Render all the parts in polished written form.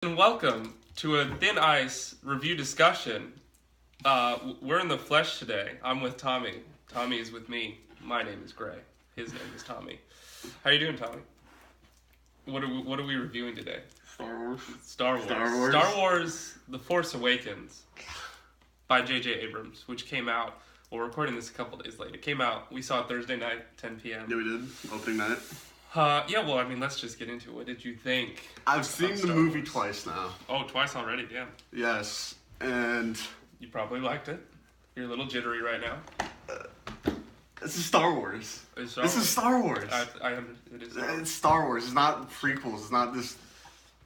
And welcome to a Thin Ice review discussion. We're in the flesh today. I'm with Tommy. Tommy is with me. My name is Gray. His name is Tommy. How you doing, Tommy? What are we reviewing today? Star Wars. Star Wars: The Force Awakens by J.J. Abrams, which came out. We're recording this a couple days late. It came out. We saw it Thursday night, 10 p.m. Yeah, we did. Opening night. Let's just get into it. What did you think? I've seen the movie twice now. Oh, twice already, damn. Yes, and You probably liked it. You're a little jittery right now. this is Star Wars. It's This is Star Wars. It is. It's Star Wars. It's not prequels. It's not this.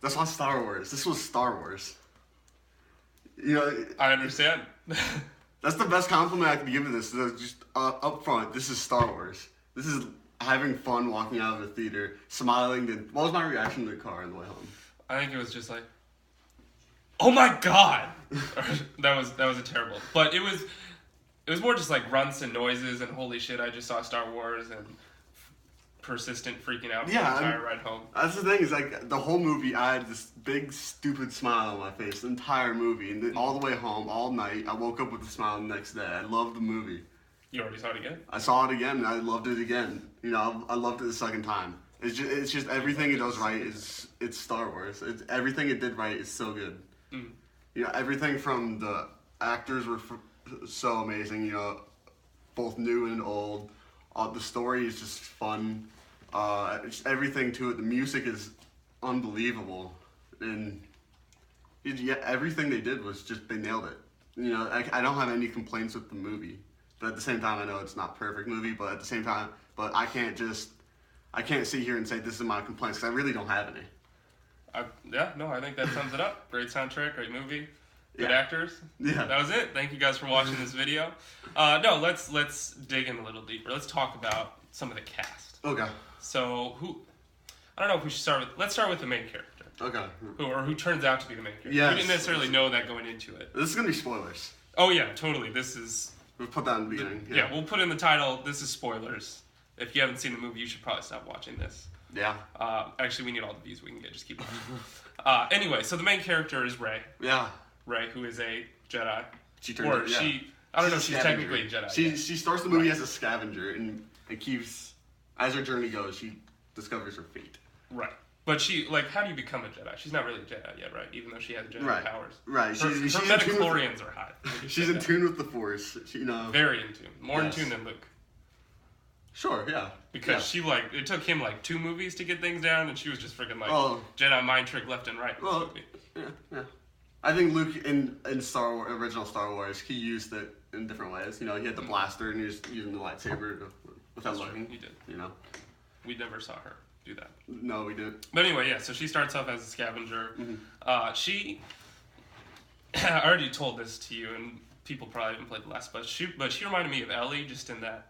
That's not Star Wars. This was Star Wars. You know, I understand. that's the best compliment I can give to this. Just up front, this is Star Wars. This is having fun walking out of the theater, smiling. What was my reaction to the car on the way home? I think it was just like, oh my god, that was a terrible. But it was more just like grunts and noises and holy shit, I just saw Star Wars and persistent freaking out for the entire ride home. That's the thing, is like the whole movie I had this big stupid smile on my face the entire movie, and then all the way home, all night, I woke up with a smile the next day. I loved the movie. You already saw it again? I saw it again and I loved it again. You know, I loved it the second time. It's just everything it does right it's Star Wars. Everything it did right is so good. Mm. You know, everything from the actors were so amazing. You know, both new and old. The story is just fun. Just everything to it. The music is unbelievable, and everything they did was just they nailed it. You know, I don't have any complaints with the movie, but at the same time, I know it's not a perfect movie. But at the same time, I can't sit here and say this is my complaints because I really don't have any. I think that sums it up. Great soundtrack, great movie, good Yeah. actors. Yeah. That was it. Thank you guys for watching this video. Let's dig in a little deeper. Let's talk about some of the cast. Okay. So I don't know if we should start with. Let's start with the main character. Okay. Who turns out to be the main character. Yes. We didn't necessarily know that going into it. This is gonna be spoilers. Oh yeah, totally. This is. We'll put that in the beginning. Yeah, we'll put in the title. This is spoilers. If you haven't seen the movie, you should probably stop watching this. Yeah. Actually, we need all the views we can get. Just keep watching. Anyway, so the main character is Rey. Yeah. Rey, who is a Jedi. She turns out, yeah. I don't know if she's technically a Jedi. She starts the movie as a scavenger and keeps, as her journey goes, she discovers her fate. Right. But how do you become a Jedi? She's not really a Jedi yet, right? Even though she has Jedi powers. Right. Her metachlorians are high. She's in tune with the Force. Very in tune. More in tune than Luke. Sure, yeah. Because it took him 2 movies to get things down, and she was just freaking Jedi mind trick left and right in this movie. Yeah. I think Luke in original Star Wars, he used it in different ways. You know, he had the blaster and he was using the lightsaber without looking. He did. You know. We never saw her do that. No, we didn't. But anyway, yeah. So she starts off as a scavenger. Mm-hmm. I already told this to you, and people probably haven't played the last. But she reminded me of Ellie, just in that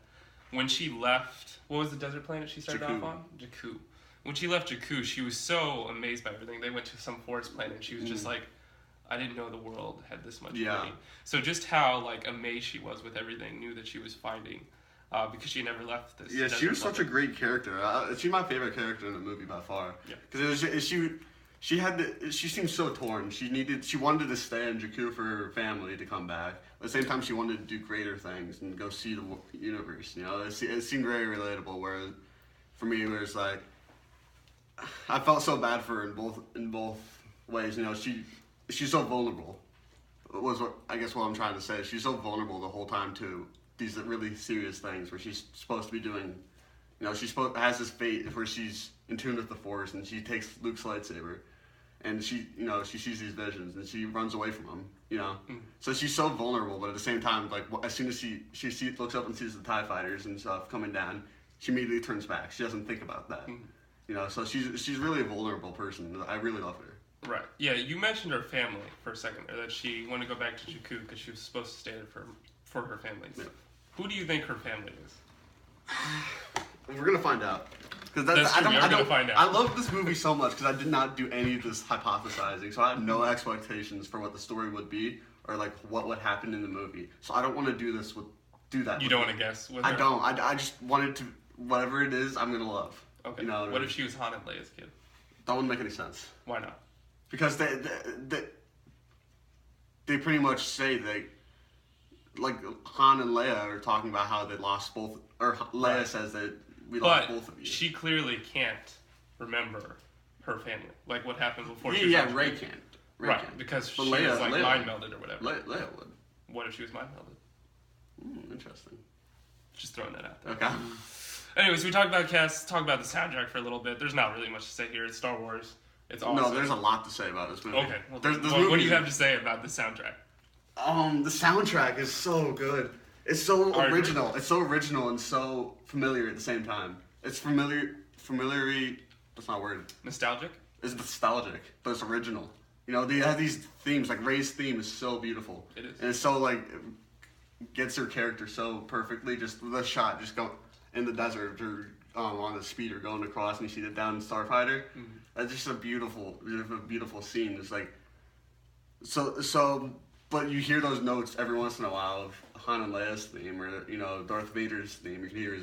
when she left, what was the desert planet she started off on? Jakku. When she left Jakku, she was so amazed by everything. They went to some forest planet, and she was just like, I didn't know the world had this much meaning. So just how amazed she was with everything, knew that she was finding, because she never left this. Yeah, she was such a great character. She's my favorite character in the movie by far. Yeah. Because she seemed so torn. She wanted to stay in Jakku for her family to come back. At the same time, she wanted to do greater things and go see the universe. You know, it seemed very relatable. Whereas for me, it was like I felt so bad for her in both ways. You know, she's so vulnerable. Was what I'm trying to say. She's so vulnerable the whole time to these really serious things where she's supposed to be doing. You know, has this fate where she's in tune with the Force and she takes Luke's lightsaber. And she sees these visions, and she runs away from them. You know, so she's so vulnerable. But at the same time, as soon as she looks up and sees the TIE fighters and stuff coming down, she immediately turns back. She doesn't think about that. You know, so she's really a vulnerable person. I really love her. Right. Yeah. You mentioned her family for a second there. That she wanted to go back to Jakku because she was supposed to stay there for her family. Yeah. Who do you think her family is? We're gonna find out. Because I love this movie so much because I did not do any of this hypothesizing, so I had no expectations for what the story would be or what would happen in the movie. So I don't want to do that. You don't want to guess? I don't. I just wanted to, whatever it is, I'm gonna love. Okay. You know what if she was Han and Leia's kid? That wouldn't make any sense. Why not? because they pretty much say like Han and Leia are talking about how they lost both, or Leia says that we lost both of you. She clearly can't remember her family, like what happened before. Rey can't. Can't. Because she was like mind melded or whatever. Leia would. What if she was mind melded? Interesting. Just throwing that out there. Okay. Anyways, we talked about cast, talk about the soundtrack for a little bit. There's not really much to say here. It's Star Wars. It's awesome. No, there's a lot to say about this movie. Okay. Well, what do you have to say about the soundtrack? The soundtrack is so good. It's so original. It's so original and so familiar at the same time. It's familiar. That's not a word. Nostalgic? It's nostalgic, but it's original. You know, they have these themes. Like Rey's theme is so beautiful. It is. And it's so like gets her character so perfectly. Just the shot, just go in the desert or on a speeder going across, and you see the down Starfighter. Mm-hmm. That's just a beautiful scene. It's like so. But you hear those notes every once in a while of Han and Leia's theme, or Darth Vader's theme. You can hear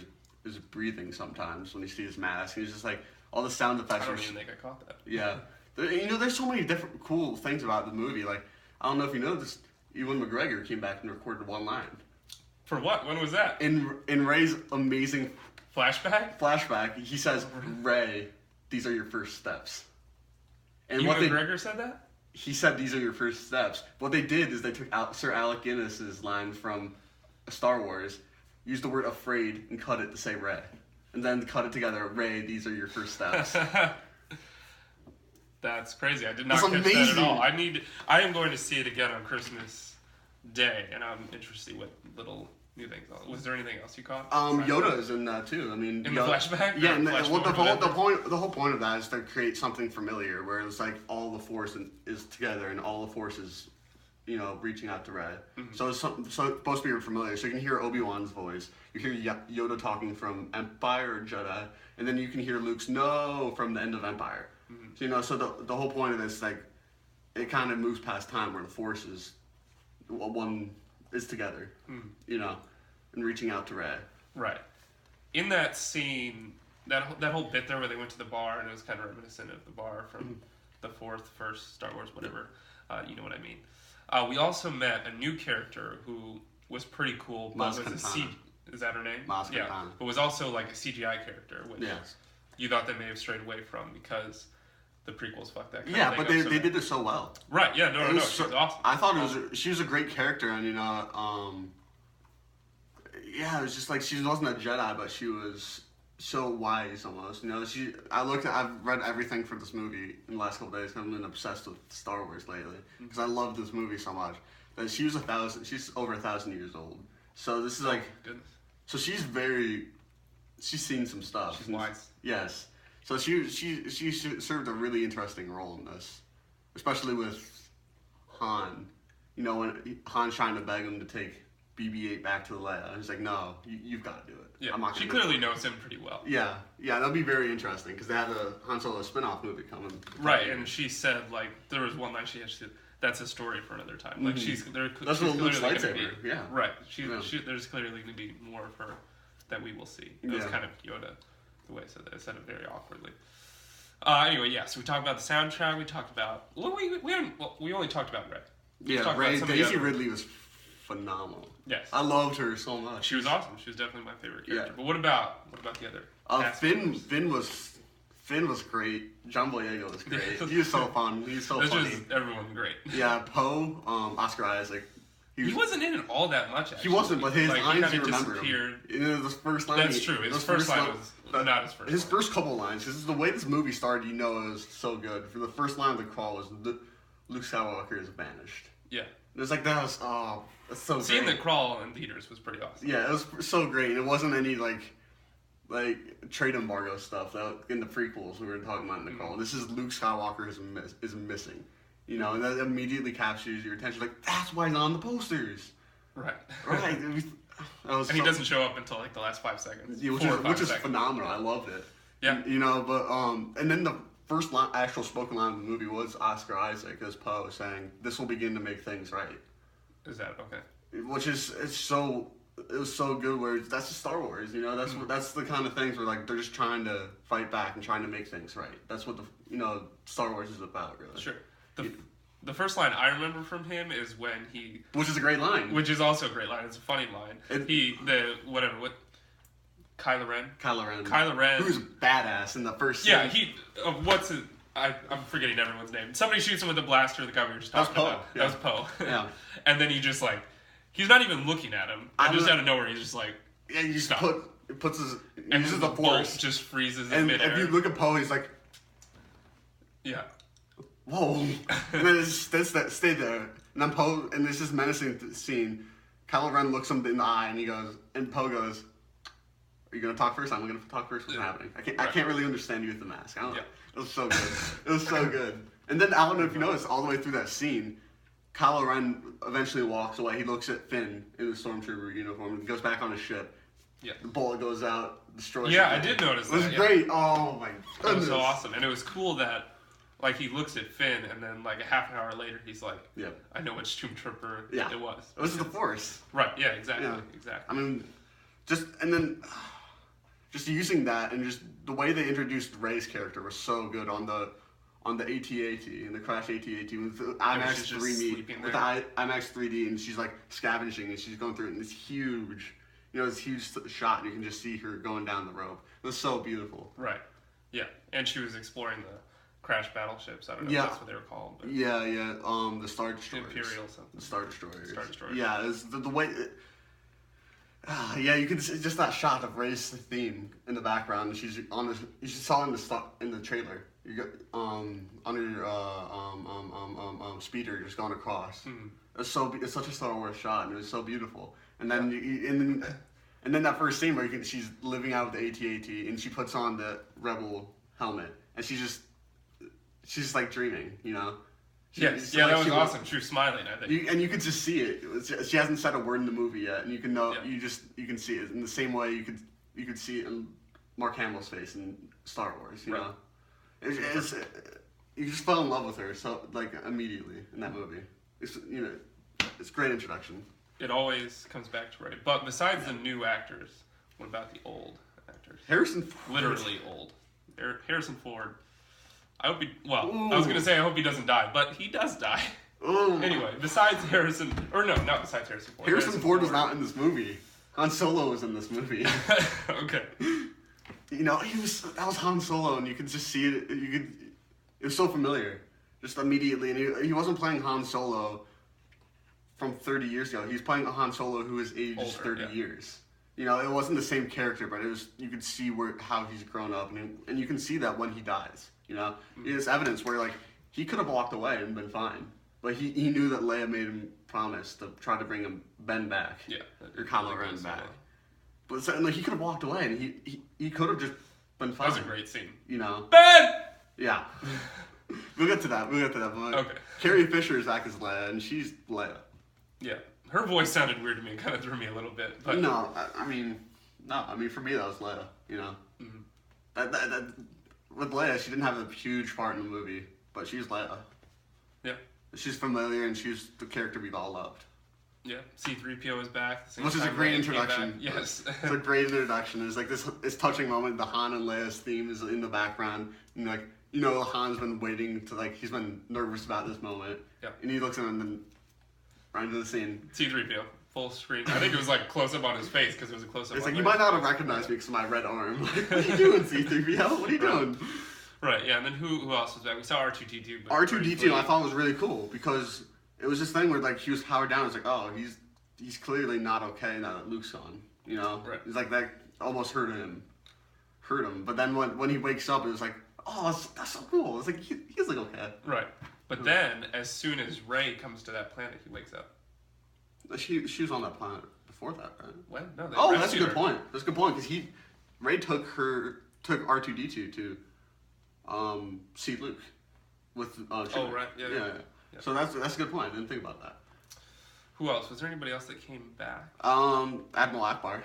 his breathing sometimes when you see his mask. He's just like all the sound effects. I don't even think I caught that. Yeah, there's so many different cool things about the movie. Like I don't know if you know this, Ewan McGregor came back and recorded one line. For what? When was that? In Rey's amazing flashback. He says, "Rey, these are your first steps." And Ewan McGregor said that? He said these are your first steps. What they did is they took Sir Alec Guinness's line from Star Wars, used the word afraid, and cut it to say Rey. And then cut it together, Rey, these are your first steps. That's crazy. I did not catch that at all. I am going to see it again on Christmas Day, and I'm interested what little new things. Was there anything else you caught? Yoda is in that too. I mean, in the flashback. Yeah, and the whole point of that is to create something familiar, where it's like all the Force is together, and all the Force is, reaching out to Rey. Mm-hmm. So it's supposed to be familiar. So you can hear Obi-Wan's voice. You hear Yoda talking from Empire or Jedi, and then you can hear Luke's "No" from the end of Empire. Mm-hmm. So so the whole point of this, like, it kind of moves past time, where the Force is one is together, and reaching out to Rey. Right. In that scene, that whole bit there where they went to the bar, and it was kind of reminiscent of the bar from the first Star Wars, whatever. You know what I mean. We also met a new character who was pretty cool. But is that her name? Maz Kanata. Yeah. But was also like a CGI character, which you thought they may have strayed away from because the prequels fucked that kind of thing. But they did it so well. Right, yeah, no, she was awesome. I thought she was a great character, and it was just like she wasn't a Jedi, but she was so wise almost. I've read everything for this movie in the last couple of days. I've been obsessed with Star Wars lately because I love this movie so much. That she's over 1,000 years old. So this is goodness. So she's seen some stuff. She's wise. Yes. So she served a really interesting role in this, especially with Han. When Han's trying to beg him to take BB-8 back to Leia, he's like, "No, you've got to do it." Yeah, she clearly knows him pretty well. Yeah, that'll be very interesting because they have a Han Solo spin-off movie coming. Right, and she said there was one line she said, "That's a story for another time." Like that's what Luke's lightsaber. Yeah. Right. There's clearly going to be more of her that we will see. It was kind of Yoda. The way I said it very awkwardly. Anyway, so we talked about the soundtrack. We talked about we only talked about Rey. Yeah, Rey. Daisy Ridley was phenomenal. Yes, I loved her so much. She was awesome. She was definitely my favorite character. Yeah. But what about the other? Finn was great. John Boyega was great. He was so fun. He was so funny. Just everyone great. Yeah, Poe, Oscar Isaac. He wasn't in it all that much, actually. He wasn't, but his lines, you remember him. The first line. That's true. His first line was not his first line. His first couple lines, because the way this movie started, it was so good. For the first line of the crawl was, Luke Skywalker is vanished. Yeah. It was like, that's so great. Seeing the crawl in theaters was pretty awesome. Yeah, it was so great. It wasn't any, like trade embargo stuff that in the prequels we were talking about in the crawl. This is Luke Skywalker is missing. And that immediately captures your attention. Like, that's why he's on the posters. Right. Right. He doesn't show up until like the last 5 seconds. Yeah, which is phenomenal. I loved it. Yeah. But and then the first actual spoken line of the movie was Oscar Isaac as Poe saying, "This will begin to make things right." Is that okay? Which is it was so good. Where that's just Star Wars. That's the kind of things where like they're just trying to fight back and trying to make things right. That's what Star Wars is about, really. Sure. The first line I remember from him is when he... Which is a great line. Which is also a great line. It's a funny line. Kylo Ren? Kylo Ren. Who's badass in the first scene. Yeah, I'm forgetting everyone's name. Somebody shoots him with a blaster, the guy we were just talking about. Yeah. That was Poe. Yeah. And then he just like... He's not even looking at him. And just out of nowhere, he's just like... Yeah, he just uses the Force. Bolt just freezes in midair. And if you look at Poe, he's like... Yeah. Whoa. And then it just stayed there. And then Poe, and this is menacing scene. Kylo Ren looks him in the eye, and Poe goes, "Are you gonna talk first? I'm gonna talk first. What's happening? I can't really understand you with the mask. I don't know." It was so good. It was so good. And then I don't know if you noticed, all the way through that scene, Kylo Ren eventually walks away. He looks at Finn in the stormtrooper uniform and goes back on his ship. Yeah. The bullet goes out, destroys. Yeah, I did notice that. It was great. Oh my goodness. It was so awesome, and it was cool that. Like, he looks at Finn, and then, like, a half an hour later, he's like, I know which stormtrooper it was. It was the Force. Right, yeah, exactly. I mean, just using that, and just the way they introduced Rey's character was so good on the AT-AT, in the Crash AT-AT, with the IMAX 3D, with the IMAX 3D, and she's, like, scavenging, and she's going through it in this huge shot, and you can just see her going down the rope. It was so beautiful. Right, yeah, and she was exploring the Crash battleships. I don't know if that's what they were called. But the Star Destroyers. Imperial something. The Star Destroyers. Star Destroyers. Yeah, it's the way... you can see just that shot of Rey's theme in the background. And she's on the... You saw in the trailer. You got on her speeder just going across. Mm-hmm. It's such a Star Wars shot, and it was so beautiful. And then and then that first scene where she's living out with the AT-AT, and she puts on the Rebel helmet, and she's just like dreaming, you know? That was awesome. She was smiling, I think. And you could just see it. She hasn't said a word in the movie yet, and you can know. You can see it in the same way you could see it in Mark Hamill's face in Star Wars. You know, you just fell in love with her so like immediately in that movie. It's it's a great introduction. It always comes back to Rey. But besides the new actors, what about the old actors? Harrison Ford. Literally old. Harrison Ford. I hope I was going to say I hope he doesn't die, but he does die. Ooh. Anyway, not besides Harrison Ford. Harrison Ford was not in this movie. Han Solo was in this movie. Okay. That was Han Solo, and you could just see it. It was so familiar, just immediately. And he wasn't playing Han Solo from 30 years ago. He was playing a Han Solo who was aged 30 years. It wasn't the same character, but you could see how he's grown up, and you can see that when he dies. There's evidence where he could have walked away and been fine, but he knew that Leia made him promise to try to bring Ben back, or Kylo Ren back. But he could have walked away, and he could have just been fine. That was a great scene. Ben. Yeah. We'll get to that. But okay. Carrie Fisher is back as Leia, and she's Leia. Yeah. Her voice sounded weird to me. It kind of threw me a little bit. But no. I mean, for me that was Leia. Mm-hmm. That with Leia, she didn't have a huge part in the movie, but she's Leia. Yeah. She's familiar, and she's the character we've all loved. Yeah. C-3PO is back. Which is a great introduction. Yes. It's a great introduction. There's this touching moment. The Han and Leia's theme is in the background, and Han's been waiting to he's been nervous about this moment. Yeah. And he looks at him and then right into the scene. C-3PO. Full screen. I think it was close up on his face because it was a close up. It's you might not have recognized me because of my red arm. What are you doing, C-3PO? What are you doing? Right. Yeah. And then who else was back? We saw R2-D2. R2-D2 I thought was really cool because it was this thing where he was powered down. It's he's clearly not okay now that Luke's gone. Right. It's that almost hurt him. But then when he wakes up, it was that's so cool. It's he's okay. Right. But then as soon as Rey comes to that planet, he wakes up. She was on that planet before that, right? When? No. That's a good point. That's a good point because Rey took R2-D2 to see Luke with Oh right, yeah. So that's a good point. I didn't think about that. Who else? Was there anybody else that came back? Admiral Akbar.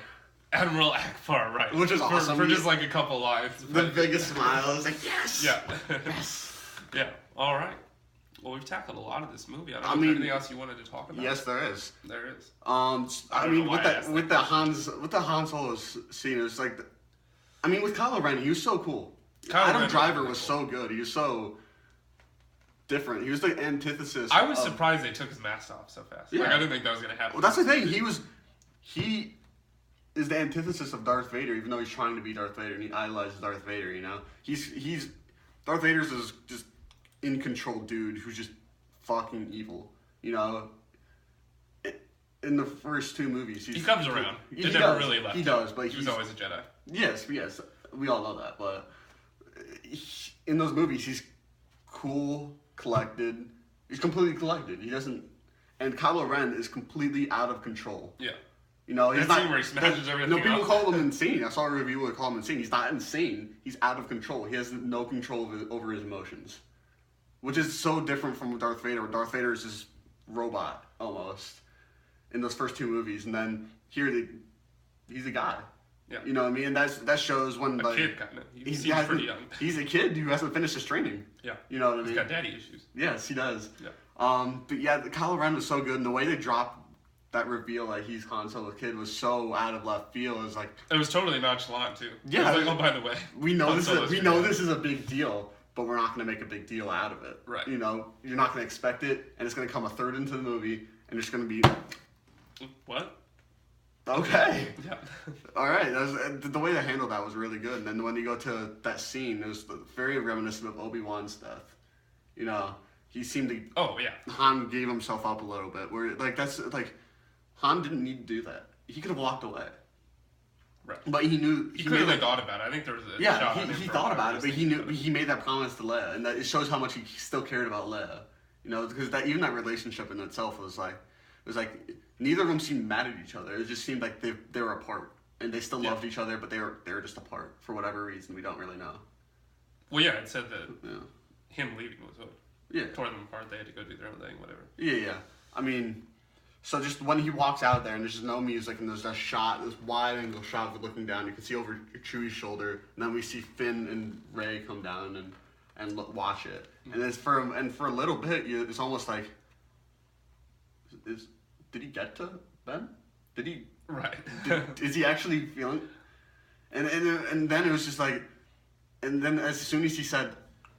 Admiral Akbar, right? Which is awesome. For just a couple lines. The biggest smile. I was yes. Yeah. Yes. Yeah. All right. Well, we've tackled a lot of this movie. I don't know if there's anything else you wanted to talk about. Yes, there is. There is. With the Han Solo scene, it was with Kylo Ren, he was so cool. Adam Driver was so good. He was so different. He was the antithesis. I was surprised they took his mask off so fast. Yeah. Like, I didn't think that was gonna happen. Well, that's the thing. He is the antithesis of Darth Vader, even though he's trying to be Darth Vader and he idolizes Darth Vader. You know, he's Darth Vader's is just in control dude who's just fucking evil. You know, in the first two movies, he comes around. He never does. really left. He does, but he was always a Jedi. Yes, we all know that. But in those movies, he's cool, collected. He's completely collected. He doesn't, and Kylo Ren is completely out of control. Yeah. You know, he's that not. Scene where he smashes everything. No, people call him insane. I saw a review where they call him insane. He's not insane. He's out of control. He has no control over his emotions, which is so different from Darth Vader. Where Darth Vader is this robot almost in those first two movies, and then here he's a guy. Yeah. You know what I mean? And that shows when a kid kind of. He's pretty young. He's a kid who hasn't finished his training. Yeah. You know what I mean? He's got daddy issues. Yes, he does. Yeah. But yeah, Kylo Ren was so good, and the way they dropped that reveal that he's Han Solo's kid was so out of left field. It was like it was totally nonchalant too. Yeah. It was like, oh, by the way, we know this is a big deal, but we're not going to make a big deal out of it. Right. You know, you're not going to expect it, and it's going to come a third into the movie, and it's going to be what? Okay. Yeah. All right. The way they handled that was really good. And then when you go to that scene, it was very reminiscent of Obi-Wan's death. You know, he seemed to. Oh yeah. Han gave himself up a little bit. Where that's Han didn't need to do that. He could have walked away. Right. But he knew he could have thought about it. I think there was a shot on him. He thought about it, but he knew he made that promise to Leia, and that it shows how much he still cared about Leia. You know, because even that relationship in itself was like neither of them seemed mad at each other. It just seemed like they were apart, and they still loved each other, but they were just apart for whatever reason we don't really know. Well, yeah, it said that him leaving was what tore them apart. They had to go do their own thing, whatever. Yeah. I mean, so just when he walks out there and there's just no music and there's that shot, this wide angle shot of it looking down, you can see over Chewie's shoulder, and then we see Finn and Rey come down and watch it, and it's for a little bit, it's almost like, did he get to Ben? Did he? Right. Is he actually feeling? And then it was just like, and then as soon as he said,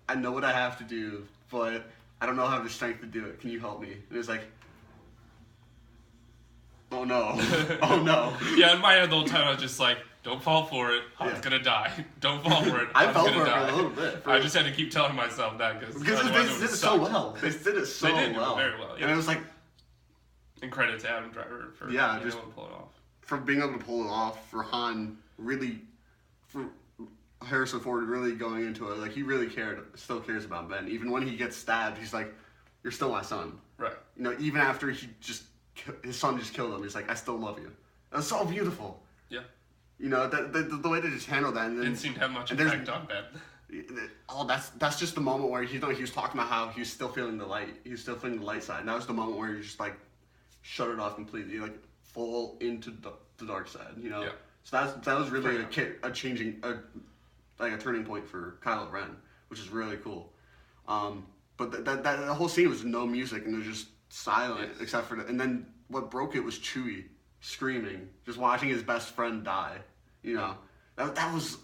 "I know what I have to do, but I don't know how I have the strength to do it. Can you help me?" And it was like, oh no, oh no. Yeah, in my head the whole time I was just like, don't fall for it. Han's gonna die. Don't fall for it. I fell for it for a little bit. I just had to keep telling myself that because they did it so well. They did it so well. They did do it very well. Yeah. And it was like. And credit to Adam Driver for being able to pull it off. For being able to pull it off, for Han really, for Harrison Ford really going into it, like he really still cares about Ben. Even when he gets stabbed, he's like, "You're still my son." Right. You know, even after his son just killed him, he's like, "I still love you." It was so beautiful. Yeah. You know, the way they just handled that. And then, didn't seem to have much effect on Ben. Oh, that's just the moment where he was talking about how he was still feeling the light. He was still feeling the light side. And that was the moment where he just like shut it off completely, like fall into the dark side. You know. Yeah. So that was really a turning point for Kylo Ren, which is really cool. But that whole scene was no music and it was just silent except for and then what broke it was Chewie screaming, just watching his best friend die. You know, that was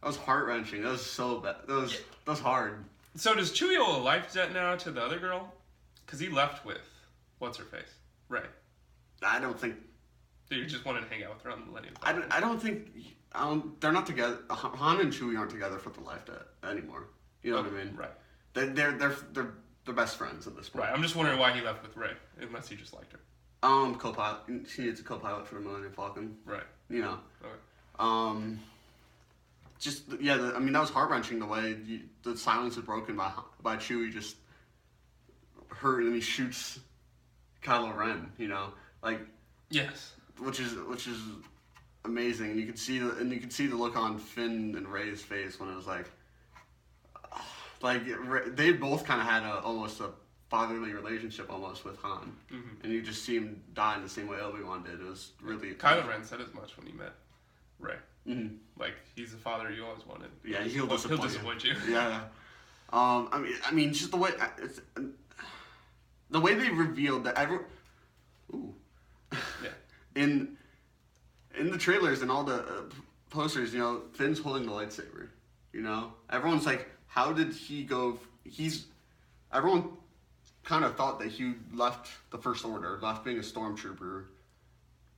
heart-wrenching. That was so bad. That was hard. So does Chewie owe a life debt now to the other girl? Because he left with what's her face, Rey. I don't think. You just wanted to hang out with her on the Millennium Falcon. I don't think. They're not together. Han and Chewie aren't together for the life debt anymore. You know what I mean? Right. They're best friends at this point. Right. I'm just wondering why he left with Rey, unless he just liked her. Co-pilot. She needs a co-pilot for the Millennium Falcon. Right. You know. Okay. I mean, that was heart-wrenching the way the silence is broken by Chewie just hurt and he shoots Kylo Ren, you know, like yes, which is amazing, and you can see the look on Finn and Rey's face when it was like they both kind of had almost a fatherly relationship almost with Han, and you just see him die in the same way Obi-Wan did. It was really Kylo Ren said as much when he met Rey. Mm-hmm. Like he's the father you always wanted. Yeah, he'll disappoint you. Yeah. I mean, just the way they revealed that Yeah. In the trailers and all the posters, you know, Finn's holding the lightsaber. You know, everyone's like, how did he go? everyone kind of thought that he left the First Order, left being a stormtrooper,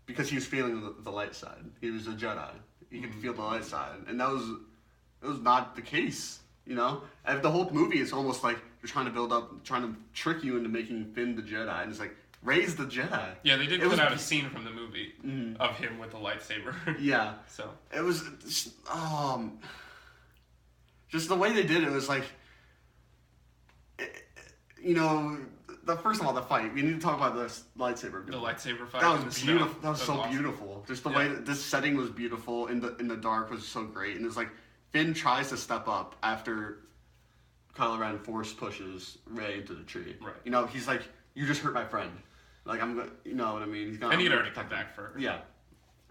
because he was feeling the light side. He was a Jedi. He could feel the light side, and it was not the case. You know, and the whole movie is almost like you're trying to trick you into making Finn the Jedi, and it's like Rey's the Jedi. Yeah, they did put out a scene from the movie of him with the lightsaber. Yeah, so it was just the way they did it was like, you know, first of all the fight. We need to talk about this lightsaber. The lightsaber fight. That was beautiful. That was so awesome. Beautiful. Just the way that this setting was beautiful in the dark was so great, and it's like Finn tries to step up after Kylo Ren force pushes Rey into the tree. Right. You know, he's like, "You just hurt my friend." Like you know what I mean? He's gonna. And he'd already come back for her. Yeah.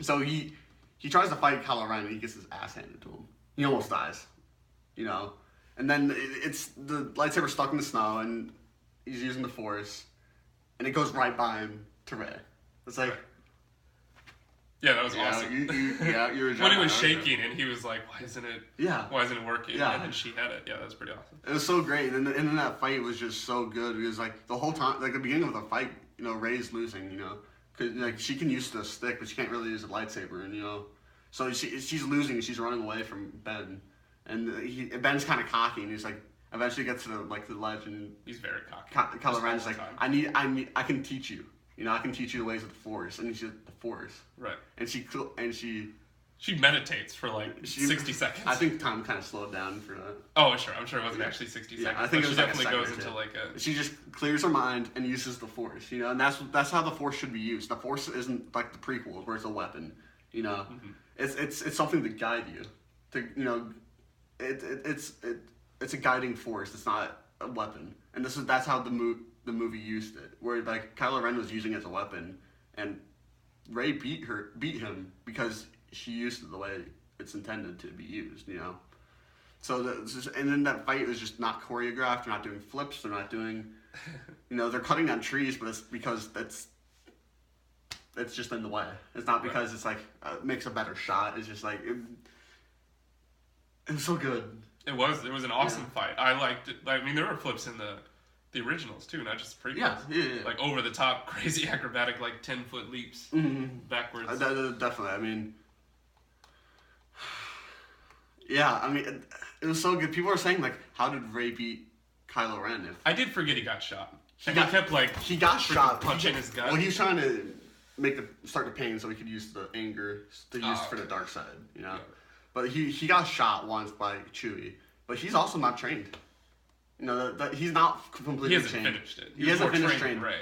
So he tries to fight Kylo Ren, and he gets his ass handed to him. He almost dies. You know, and then it's the lightsaber stuck in the snow, and he's using the Force, and it goes right by him to Rey. It's like. Right. Yeah, that was awesome. You were when it was shaking, and he was like, "Why isn't it working?" Yeah. And then she had it. Yeah, that was pretty awesome. It was so great, and then that fight was just so good because like the whole time, like the beginning of the fight, you know, Rey's losing, you know, because like she can use the stick, but she can't really use a lightsaber, and you know, so she's losing, she's running away from Ben, and Ben's kind of cocky, and he's like, eventually gets to the ledge, and he's very cocky. Kylo Ren's like, I can teach you. You know, I can teach you the ways of the Force, and he's just the Force. Right. And she meditates for like 60 seconds. I think time kind of slowed down for that. Oh, sure. I'm sure it wasn't actually 60 seconds. I think she it was definitely goes into like a. She just clears her mind and uses the Force, you know, and that's how the Force should be used. The Force isn't like the prequels where it's a weapon, you know. It's something to guide you, to you know, it's a guiding force. It's not a weapon, and that's how the movie used it, where like Kylo Ren was using it as a weapon, and Rey beat him because she used it the way it's intended to be used, you know. So and then that fight was just not choreographed. They're not doing flips. They're not doing, you know, they're cutting down trees, but it's because it's just in the way. It's not because it's like makes a better shot. It's just like it was so good. It was an awesome fight. I liked it. I mean, there were flips in the originals too, not just the prequels. Yeah. Like over the top, crazy acrobatic, like 10-foot leaps backwards. Definitely. I mean, yeah. I mean, it was so good. People are saying like, how did Rey beat Kylo Ren? I did forget he got shot. He got shot, punching his gun. Well, he was trying to start the pain so he could use the anger to use for the dark side, you know. Yeah. But he got shot once by Chewie, but he's also not trained. You know, that he's not completely trained. He hasn't finished it. He hasn't finished training. Rey.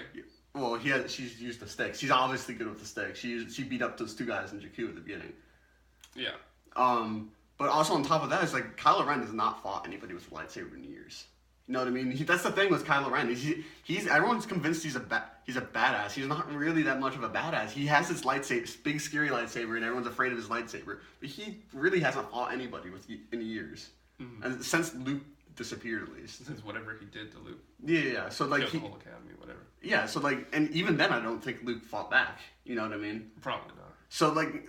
Well, she's used the sticks. She's obviously good with the sticks. She beat up those two guys in Jakku at the beginning. Yeah. But also on top of that, it's like Kylo Ren has not fought anybody with a lightsaber in years. You know what I mean? That's the thing with Kylo Ren. He's everyone's convinced he's a badass. He's not really that much of a badass. He has his big scary lightsaber, and everyone's afraid of his lightsaber. But he really hasn't fought anybody in years, and since Luke disappeared at least. Since whatever he did to Luke. Yeah. So like the whole academy, whatever. Yeah. So like, and even then, I don't think Luke fought back. You know what I mean? Probably not. So like.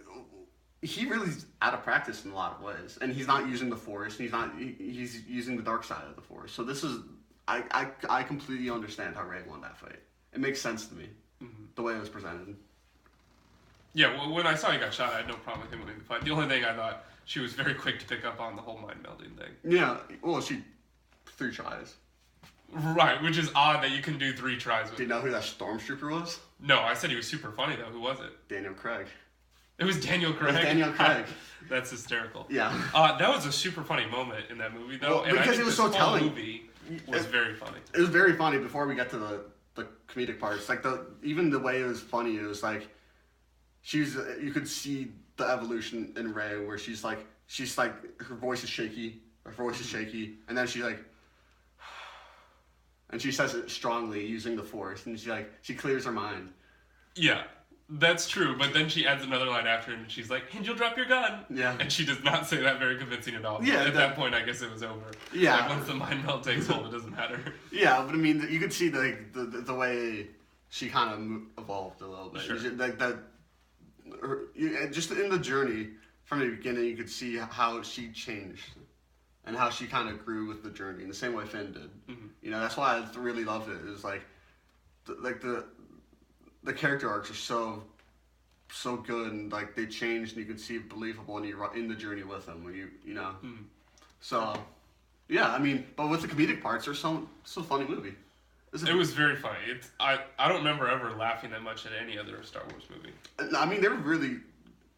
He really is out of practice in a lot of ways, and he's not using the Force. He's using the dark side of the Force. So this is I completely understand how Rey won that fight. It makes sense to me the way it was presented. Yeah, well, when I saw he got shot, I had no problem with him winning the fight. The only thing I thought she was very quick to pick up on the whole mind melding thing. Yeah, well, 3 tries. Right, which is odd that you can do 3 tries with. Do you know who that stormtrooper was? No, I said he was super funny though. Who was it? Daniel Craig. It was Daniel Craig. That's hysterical. Yeah. That was a super funny moment in that movie, though. Well, and because it was so telling. Movie was very funny. It was very funny. Before we get to the comedic parts, like even the way it was funny, it was like you could see the evolution in Rey, where she's like her voice is shaky, and then she's like, and she says it strongly using the Force, and she clears her mind. Yeah. That's true, but then she adds another line after, and she's like, "And you'll drop your gun." Yeah. And she does not say that very convincing at all. Yeah. At that point, I guess it was over. Yeah. Like, once the mind meld takes hold, it doesn't matter. Yeah, but I mean, you could see the way she kind of evolved a little bit. Sure. Just in the journey from the beginning, you could see how she changed. and how she kind of grew with the journey in the same way Finn did. Mm-hmm. You know, that's why I really loved it. It was like, the character arcs are so good, and like they changed, and you can see it believable, and you're in the journey with them. When you know, so yeah, I mean, but with the comedic parts, there's some funny movie. It was very funny. I don't remember ever laughing that much at any other Star Wars movie. I mean, there were really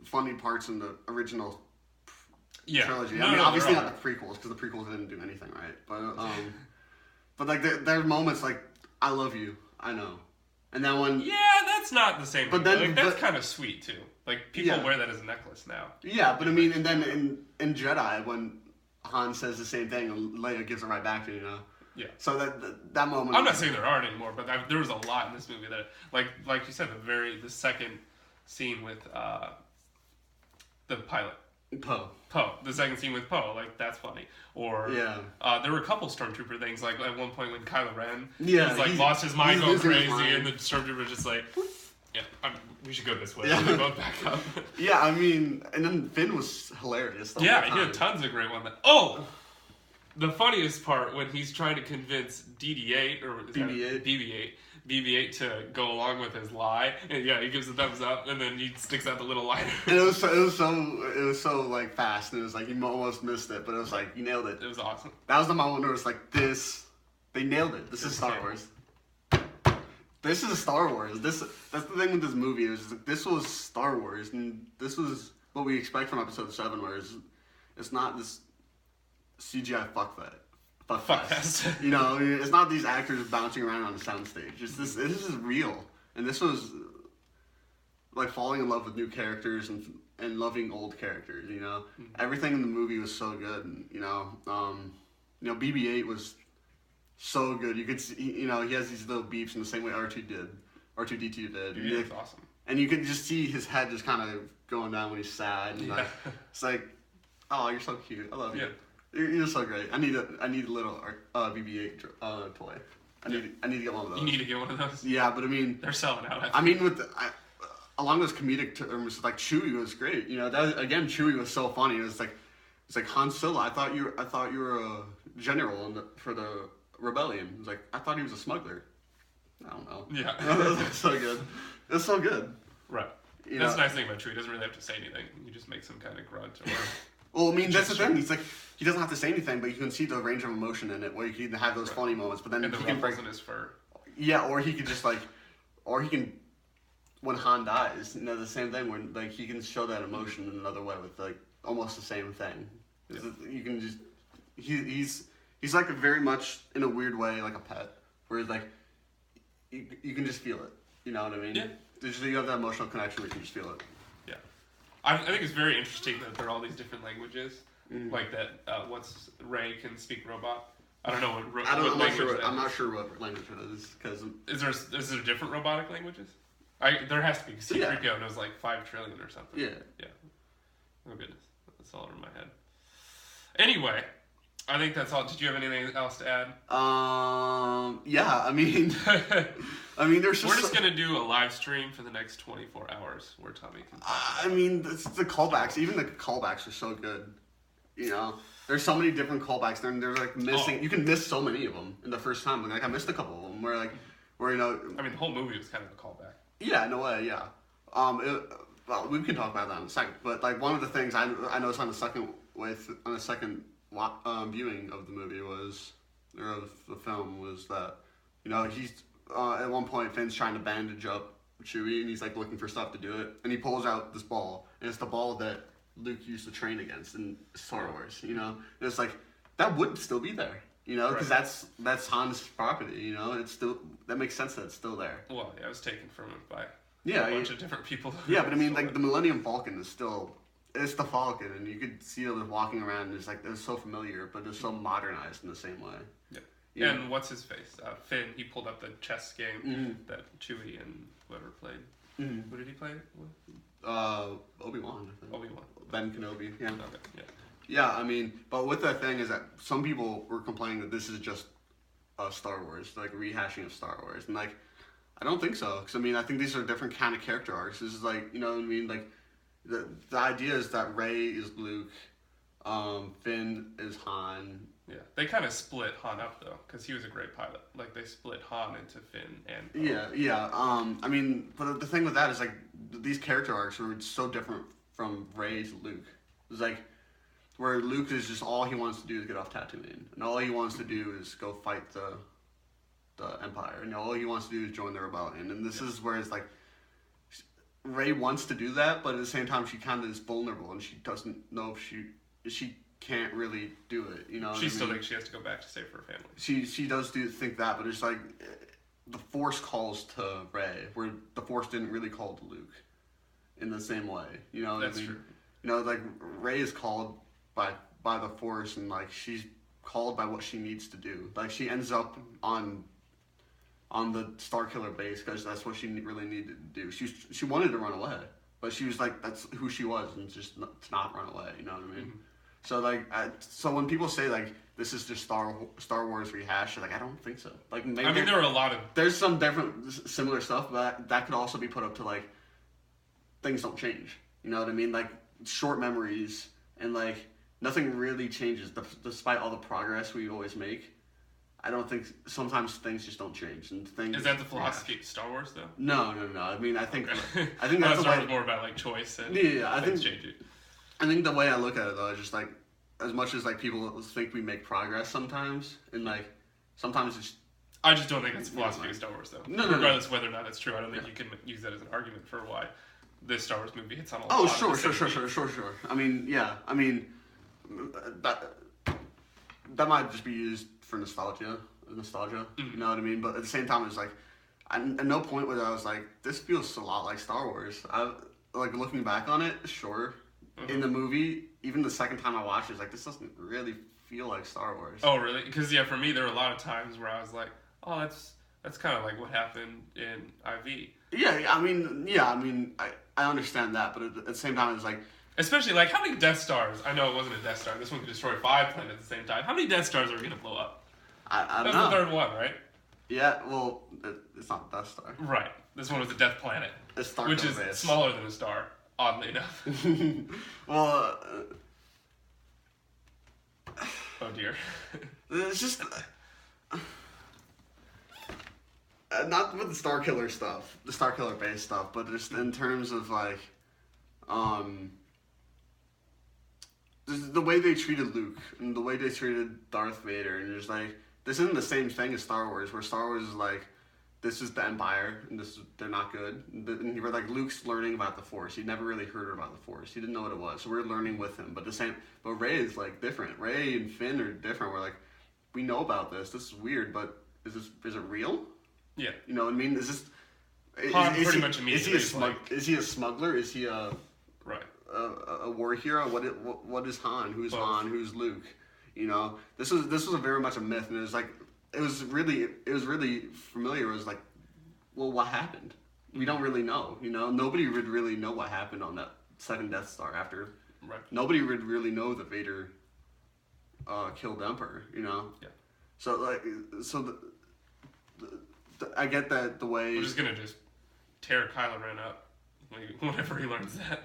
funny parts in the original trilogy. I mean, no, obviously not the prequels, because the prequels didn't do anything right. But like there are moments like, I love you, I know. And that one... Yeah, that's not the same. But then... that's kind of sweet, too. Like, people wear that as a necklace now. Yeah, but I mean, and then in Jedi, when Han says the same thing, and Leia gives it right back to you, you know? Yeah. So that moment... I'm not saying there aren't anymore, but there was a lot in this movie that... Like you said, the second scene with the pilot. Poe. The second scene with Poe, like, that's funny. Or there were a couple Stormtrooper things, like at one point when Kylo Ren was like lost his mind going crazy, and the Stormtrooper was just like, we should go this way. And they both back up. Yeah, I mean, and then Finn was hilarious. He had tons of great ones. The funniest part when he's trying to convince DD8 or BB-8 to go along with his lie, and he gives a thumbs up, and then he sticks out the little lighter. And it was so like fast, and it was like you almost missed it, but it was like you nailed it. It was awesome. That was the moment where it was like they nailed it. This is Star Wars. This is Star Wars. That's the thing with this movie is like, this was Star Wars, and this was what we expect from Episode 7, where it's not this CGI fuckfest. You know, it's not these actors bouncing around on a soundstage. This is real, and this was like falling in love with new characters and loving old characters. You know, everything in the movie was so good. And, you know, BB-8 was so good. You could see, you know, he has these little beeps in the same way R2D2 did. Yeah, it's awesome. And you could just see his head just kind of going down when he's sad. And like, it's like, oh, you're so cute. I love you. You're so great. I need a little BB-8 toy. I need to get one of those. You need to get one of those. Yeah, but I mean, they're selling out. I mean, along those comedic terms, like Chewie was great. You know, Chewie was so funny. It's like Han Solo. I thought you were a general for the rebellion. It's like I thought he was a smuggler. I don't know. Yeah, that's so good. It's so good. Right. That's the nice thing about Chewie. He doesn't really have to say anything. You just make some kind of grunt or. Well, I mean, that's the thing. He's like, he doesn't have to say anything, but you can see the range of emotion in it, where you can have those funny moments. But then he can break in his fur. Yeah, or he could just when Han dies, you know, the same thing. When like he can show that emotion in another way with like almost the same thing. Yeah. You can just he's like a very much in a weird way like a pet, where it's like you can just feel it. You know what I mean? Yeah. You have that emotional connection where you can just feel it. Yeah. I think it's very interesting that there are all these different languages, like that. Once Rey can speak robot, I don't know what. I'm not sure what language it is because. Is there different robotic languages? There has to be. C-3PO knows like 5 trillion or something. Yeah. Yeah. Oh goodness, that's all over my head. Anyway, I think that's all. Did you have anything else to add? Yeah. I mean, there's just. We're just gonna do a live stream for the next 24 hours where Tommy can. I mean, the callbacks. Even the callbacks are so good. You know, there's so many different callbacks. There's like missing. You can miss so many of them in the first time. Like I missed a couple of them where you know. I mean, the whole movie was kind of a callback. Yeah, in a way, yeah. Well, we can talk about that in a second. But like one of the things I noticed on the second viewing of the movie of the film was that, you know, he's at one point Finn's trying to bandage up Chewie and he's like looking for stuff to do it, and he pulls out this ball, and it's the ball that Luke used to train against in Star Wars. You know, and it's like that would still be there. You know, because that's Han's property. You know, it's still that makes sense that it's still there. Well, yeah, it was taken from him by a bunch of different people. Yeah, but I mean, like the Millennium Falcon is still. It's the Falcon, and you could see it walking around, and it's like, it's so familiar, but it's so modernized in the same way. Yeah. Yeah. And what's his face? Finn, he pulled up the chess game that Chewie and whoever played. Mm-hmm. Who did he play with? Obi-Wan, I think. Obi-Wan. Ben Kenobi, yeah. Okay, yeah. Yeah, I mean, but with that thing is that some people were complaining that this is just Star Wars, like rehashing of Star Wars, and like, I don't think so, because I mean, I think these are different kind of character arcs. This is like, you know what I mean, like, the idea is that Rey is Luke, Finn is Han. Yeah, they kind of split Han up though, because he was a great pilot. Like they split Han into Finn and Poe. Yeah. I mean, but the thing with that is like these character arcs were so different from Rey to Luke. It's like where Luke is just all he wants to do is get off Tatooine, and all he wants to do is go fight the Empire, and all he wants to do is join the rebellion. And this is where it's like Rey wants to do that, but at the same time she kind of is vulnerable, and she doesn't know if she can't really do it. You know, she still thinks she has to go back to save her family. She does think that, but it's like the Force calls to Rey, where the Force didn't really call to Luke in the same way. You know, that's what I mean? True. You know, like Rey is called by the Force, and like she's called by what she needs to do. Like she ends up on the Starkiller base because that's what she really needed to do. She wanted to run away, but she was like, that's who she was, and just to not run away. You know what I mean? Mm-hmm. So like, so when people say like this is just Star Wars rehash, like I don't think so. Like maybe I mean there are a lot of there's some different similar stuff, but that could also be put up to like things don't change. You know what I mean? Like short memories and like nothing really changes despite all the progress we always make. I don't think sometimes things just don't change and things. Is that the philosophy of Star Wars though? No. I mean I think okay. I think that's Star Wars more about like choice and I think change it. I think the way I look at it though is just like as much as like people think we make progress sometimes and like sometimes it's. I just don't think it's the philosophy of Star Wars though. No. Regardless of whether or not it's true, I don't think you can use that as an argument for why this Star Wars movie hits on a lot. Oh sure. I mean that might just be used for nostalgia. Mm-hmm. You know what I mean? But at the same time, it's like at no point where I was like, this feels a lot like Star Wars. Like looking back on it, sure. Mm-hmm. In the movie, even the second time I watched it, it's like this doesn't really feel like Star Wars. Oh really? Because for me, there were a lot of times where I was like, oh, that's kind of like what happened in IV. I mean, I understand that, but at the same time, it's like. Especially, like, how many Death Stars? I know it wasn't a Death Star. This one could destroy 5 planets at the same time. How many Death Stars are going to blow up? I don't know. That's the third one, right? Yeah, well, it's not a Death Star. Right. This one was a Death Planet. Which is smaller than a star, oddly enough. Well, oh, dear. It's just. Not with the Starkiller stuff, the Starkiller base stuff, but just in terms of, like, the way they treated Luke and the way they treated Darth Vader, and just like this isn't the same thing as Star Wars, where Star Wars is like, this is the Empire and they're not good. And you were like Luke's learning about the Force. He never really heard about the Force. He didn't know what it was, so we're learning with him. But Rey is like different. Rey and Finn are different. We're like, we know about this. This is weird, but is it real? Yeah. You know what I mean? Is this? Pretty much immediately. Is he a smuggler? Is he a? Right. A war hero? What is Han? Who's both. Han? Who's Luke? You know, this was a very much a myth, and it was really familiar. It was like, well, what happened? We don't really know. You know, nobody would really know what happened on that second Death Star after. Right. Nobody would really know that Vader killed the Emperor. You know. Yeah. So I get that the way. We're just gonna tear Kylo Ren up whenever he learns that.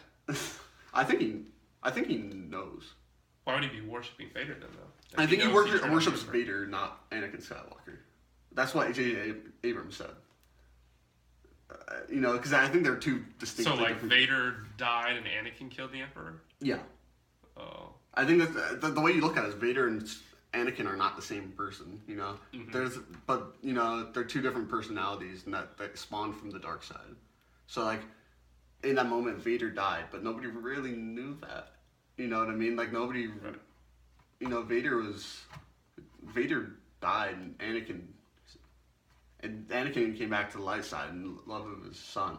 I think he knows. Why would he be worshipping Vader then, though? I think he worships Vader, not Anakin Skywalker. That's what J.J. Abrams said. You know, because I think they're two distinct. So, like, Vader died and Anakin killed the Emperor? Yeah. Oh. I think that the way you look at it is Vader and Anakin are not the same person. You know, mm-hmm. They're two different personalities, and that spawned from the dark side. So, like. In that moment, Vader died, but nobody really knew that. You know what I mean? Like, nobody... Right. You know, Vader died, and Anakin came back to the light side and love of his son.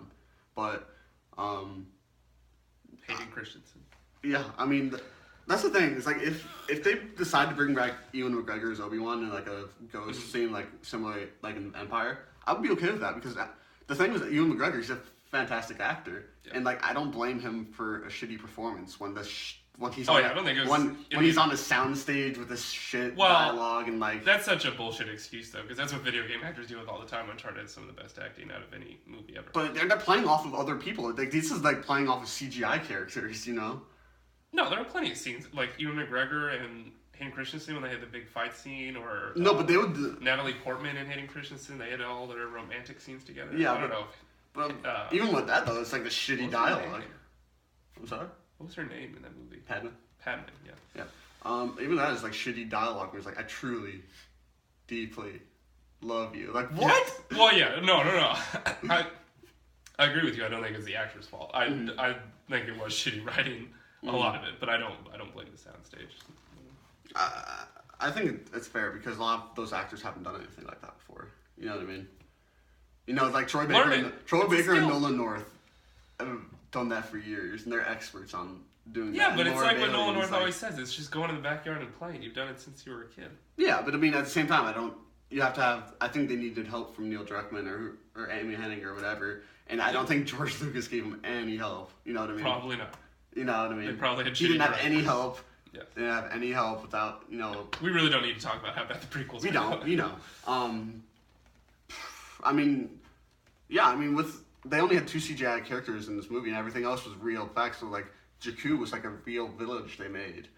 But, Hayden Christensen. Yeah, I mean, that's the thing. It's like, if they decide to bring back Ewan McGregor as Obi-Wan and, like, a ghost mm-hmm. scene, like, similar, like, in Empire, I would be okay with that, because the thing is that Ewan McGregor is a fantastic actor, yeah. And like I don't blame him for a shitty performance when he's on when he's on a soundstage with this shit dialogue and like that's such a bullshit excuse though, because that's what video game actors deal with all the time. Uncharted is some of the best acting out of any movie ever. But they're not playing off of other people. Like this is like playing off of CGI characters, you know. No, there are plenty of scenes like Ewan McGregor and Hayden Christensen when they had the big fight scene, or no, but they would. Natalie Portman and Hayden Christensen, they had all their romantic scenes together. Yeah, I don't know. But even with that though, it's like the shitty dialogue. I'm sorry. What was her name in that movie? Padme. Padme. Yeah. Yeah. Even that is like shitty dialogue where it's like, I truly, deeply love you. Like what? Yeah. Well, yeah. No. I agree with you. I don't think it's the actor's fault. I think it was shitty writing, a lot of it, but I don't blame the soundstage. I think it's fair because a lot of those actors haven't done anything like that before. You know what I mean? You know, like Troy Baker and Nolan North have done that for years, and they're experts on doing that. Yeah, but it's like what Nolan North always says: it's just going in the backyard and playing. You've done it since you were a kid. Yeah, but I mean, at the same time, you have to have. I think they needed help from Neil Druckmann or Amy Hennig or whatever, and I don't think George Lucas gave him any help. You know what I mean? Probably not. You know what I mean? They probably had. He didn't have any help. Yeah. They didn't have any help without, you know. We really don't need to talk about how bad the prequels are. We don't, you know. I mean, yeah, I mean, they only had 2 CGI characters in this movie, and everything else was real effects. So, like, Jakku was like a real village they made.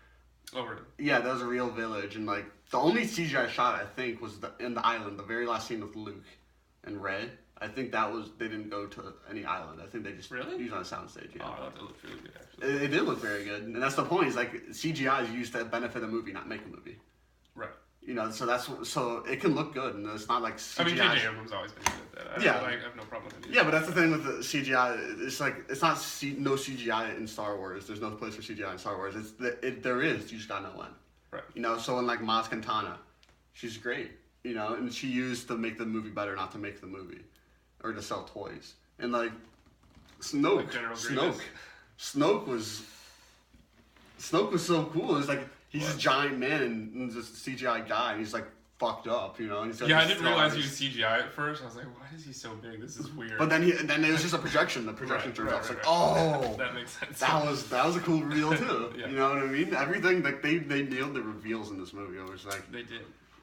Oh, really? Yeah, that was a real village, and like the only CGI shot I think was in the island, the very last scene with Luke and Rey. I think they didn't go to any island. I think they just used on a soundstage. Yeah. Oh, I thought that looked really good, actually. It did look very good, and that's the point. Is like CGI is used to benefit a movie, not make a movie. Right. You know, so it can look good, and it's not like CGI. I mean, J.J. Abrams has always been good at that. I have no problem with it. Yeah, but that's the thing with the CGI. It's like it's not no CGI in Star Wars. There's no place for CGI in Star Wars. There is. You just gotta know when. Right. You know, so in like Maz Kanata, she's great. You know, and she used to make the movie better, not to make the movie. Or to sell toys. And like Snoke was so cool. It's like he's a giant man and just a CGI guy and he's like fucked up, you know. And he's got I didn't realize he was CGI at first. I was like, why is he so big? This is weird. But then it was just a projection. The projection turned out. It's like, oh, that makes sense. That was a cool reveal too. Yeah. You know what I mean? Everything like they nailed the reveals in this movie. It was like they did.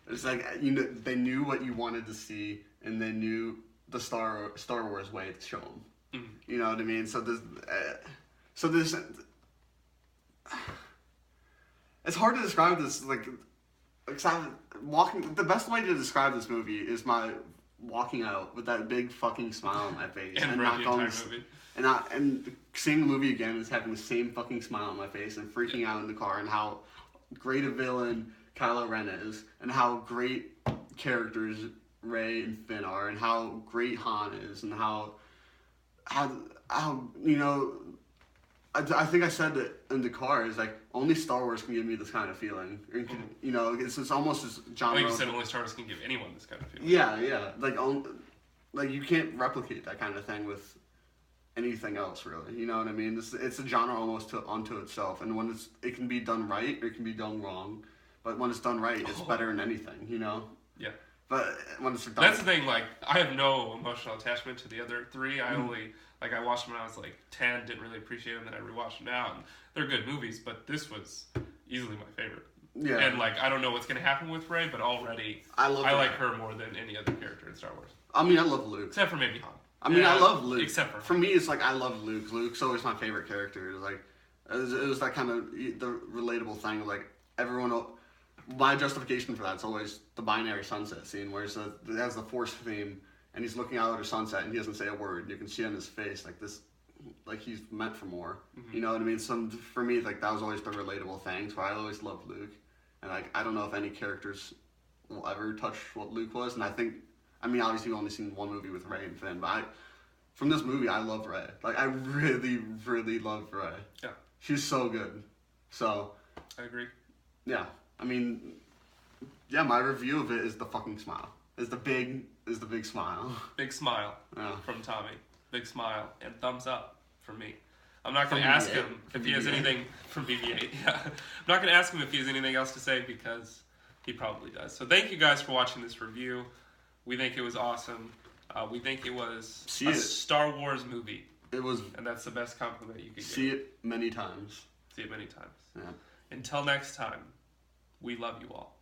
It's like they knew what you wanted to see and they knew the Star Wars way to show them. Mm-hmm. You know what I mean? So this, it's hard to describe this. Like, walking. The best way to describe this movie is my walking out with that big fucking smile on my face and not going movie. And seeing the movie again is having the same fucking smile on my face and freaking out in the car and how great a villain Kylo Ren is and how great characters Rey and Finn are, and how great Han is, and how you know, I think I said that in the car is like only Star Wars can give me this kind of feeling. You know, it's almost as genre. Like you said, only Star Wars can give anyone this kind of feeling. Yeah, like you can't replicate that kind of thing with anything else, really. You know what I mean? It's a genre almost unto itself, and when it can be done right, or it can be done wrong, but when it's done right, it's better than anything. You know? Yeah. But when it's done, that's the thing. Like, I have no emotional attachment to the other 3. I only I watched them when I was like 10. Didn't really appreciate them. Then I rewatched them now, and they're good movies. But this was easily my favorite. Yeah. And like, I don't know what's gonna happen with Rey, but already I like her more than any other character in Star Wars. I mean, I love Luke. Except for maybe Han. I mean, I love Luke. Except for me, it's like I love Luke. Luke's always my favorite character. It's like it was that kind of the relatable thing. Like everyone. My justification for that is always the binary sunset scene where it has the Force theme and he's looking out at a sunset and he doesn't say a word and you can see on his face like this, like he's meant for more. Mm-hmm. You know what I mean? So for me, like that was always the relatable thing. So I always loved Luke, and like I don't know if any characters will ever touch what Luke was. And I mean, obviously we've only seen one movie with Rey and Finn, but from this movie, I love Rey. Like I really, really love Rey. Yeah, she's so good. So I agree. Yeah. I mean, yeah, my review of it is the fucking smile. Is the big smile. Big smile from Tommy. Big smile and thumbs up from me. I'm not going to ask him if he has anything from BB-8. Yeah. I'm not going to ask him if he has anything else to say because he probably does. So thank you guys for watching this review. We think it was awesome. We think it was Star Wars movie. It was, and that's the best compliment you could get. See it many times. See it many times. Yeah. Until next time. We love you all.